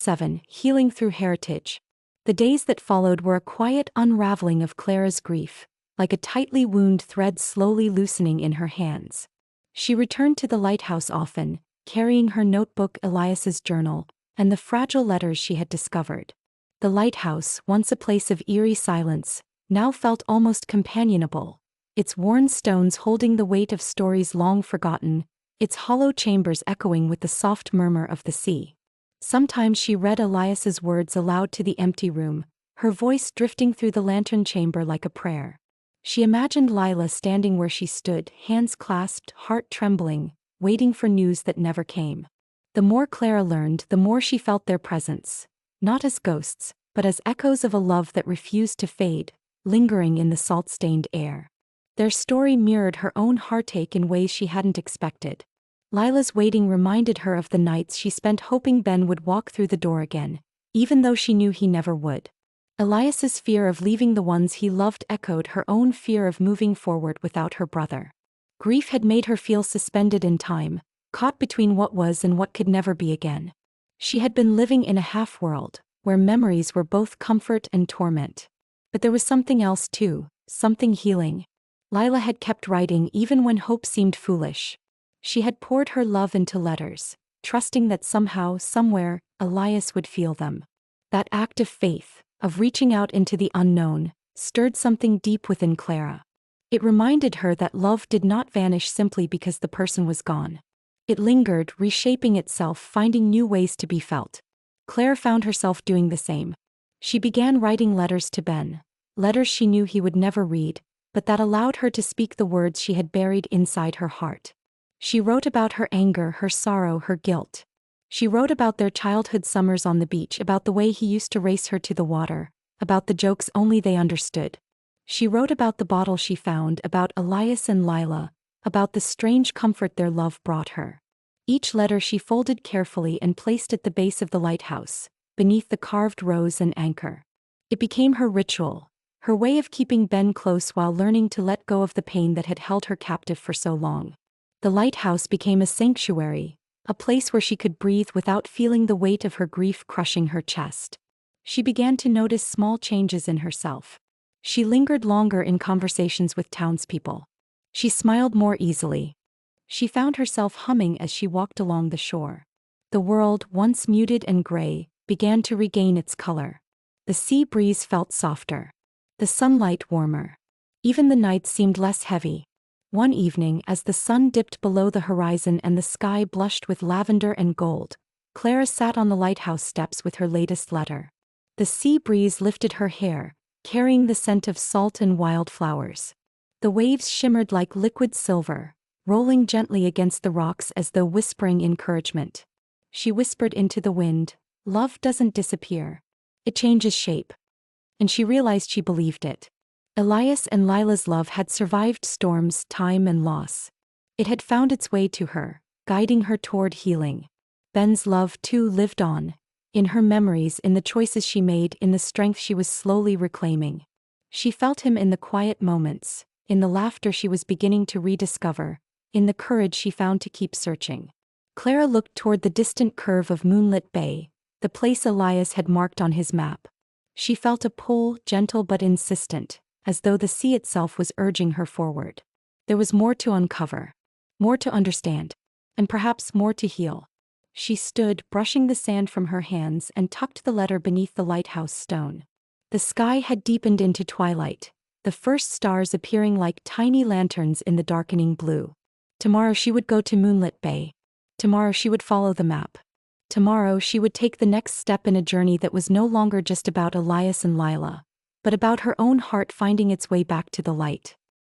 7. Healing through heritage. The days that followed were a quiet unraveling of Clara's grief, like a tightly wound thread slowly loosening in her hands. She returned to the lighthouse often, carrying her notebook, Elias's journal, and the fragile letters she had discovered. The lighthouse, once a place of eerie silence, now felt almost companionable, its worn stones holding the weight of stories long forgotten, its hollow chambers echoing with the soft murmur of the sea. Sometimes she read Elias's words aloud to the empty room, her voice drifting through the lantern chamber like a prayer. She imagined Lila standing where she stood, hands clasped, heart trembling, waiting for news that never came. The more Clara learned, the more she felt their presence, not as ghosts, but as echoes of a love that refused to fade, lingering in the salt-stained air. Their story mirrored her own heartache in ways she hadn't expected. Lila's waiting reminded her of the nights she spent hoping Ben would walk through the door again, even though she knew he never would. Elias's fear of leaving the ones he loved echoed her own fear of moving forward without her brother. Grief had made her feel suspended in time, caught between what was and what could never be again. She had been living in a half-world, where memories were both comfort and torment. But there was something else too, something healing. Lila had kept writing even when hope seemed foolish. She had poured her love into letters, trusting that somehow, somewhere, Elias would feel them. That act of faith, of reaching out into the unknown, stirred something deep within Clara. It reminded her that love did not vanish simply because the person was gone. It lingered, reshaping itself, finding new ways to be felt. Clara found herself doing the same. She began writing letters to Ben, letters she knew he would never read, but that allowed her to speak the words she had buried inside her heart. She wrote about her anger, her sorrow, her guilt. She wrote about their childhood summers on the beach, about the way he used to race her to the water, about the jokes only they understood. She wrote about the bottle she found, about Elias and Lila, about the strange comfort their love brought her. Each letter she folded carefully and placed at the base of the lighthouse, beneath the carved rose and anchor. It became her ritual, her way of keeping Ben close while learning to let go of the pain that had held her captive for so long. The lighthouse became a sanctuary, a place where she could breathe without feeling the weight of her grief crushing her chest. She began to notice small changes in herself. She lingered longer in conversations with townspeople. She smiled more easily. She found herself humming as she walked along the shore. The world, once muted and gray, began to regain its color. The sea breeze felt softer. The sunlight warmer. Even the nights seemed less heavy. One evening, as the sun dipped below the horizon and the sky blushed with lavender and gold, Clara sat on the lighthouse steps with her latest letter. The sea breeze lifted her hair, carrying the scent of salt and wildflowers. The waves shimmered like liquid silver, rolling gently against the rocks as though whispering encouragement. She whispered into the wind, "Love doesn't disappear. It changes shape." And she realized she believed it. Elias and Lila's love had survived storms, time, and loss. It had found its way to her, guiding her toward healing. Ben's love, too, lived on, in her memories, in the choices she made, in the strength she was slowly reclaiming. She felt him in the quiet moments, in the laughter she was beginning to rediscover, in the courage she found to keep searching. Clara looked toward the distant curve of moonlit bay, the place Elias had marked on his map. She felt a pull, gentle but insistent, as though the sea itself was urging her forward. There was more to uncover, more to understand, and perhaps more to heal. She stood, brushing the sand from her hands, and tucked the letter beneath the lighthouse stone. The sky had deepened into twilight, the first stars appearing like tiny lanterns in the darkening blue. Tomorrow she would go to Moonlit Bay. Tomorrow she would follow the map. Tomorrow she would take the next step in a journey that was no longer just about Elias and Lila, but about her own heart finding its way back to the light.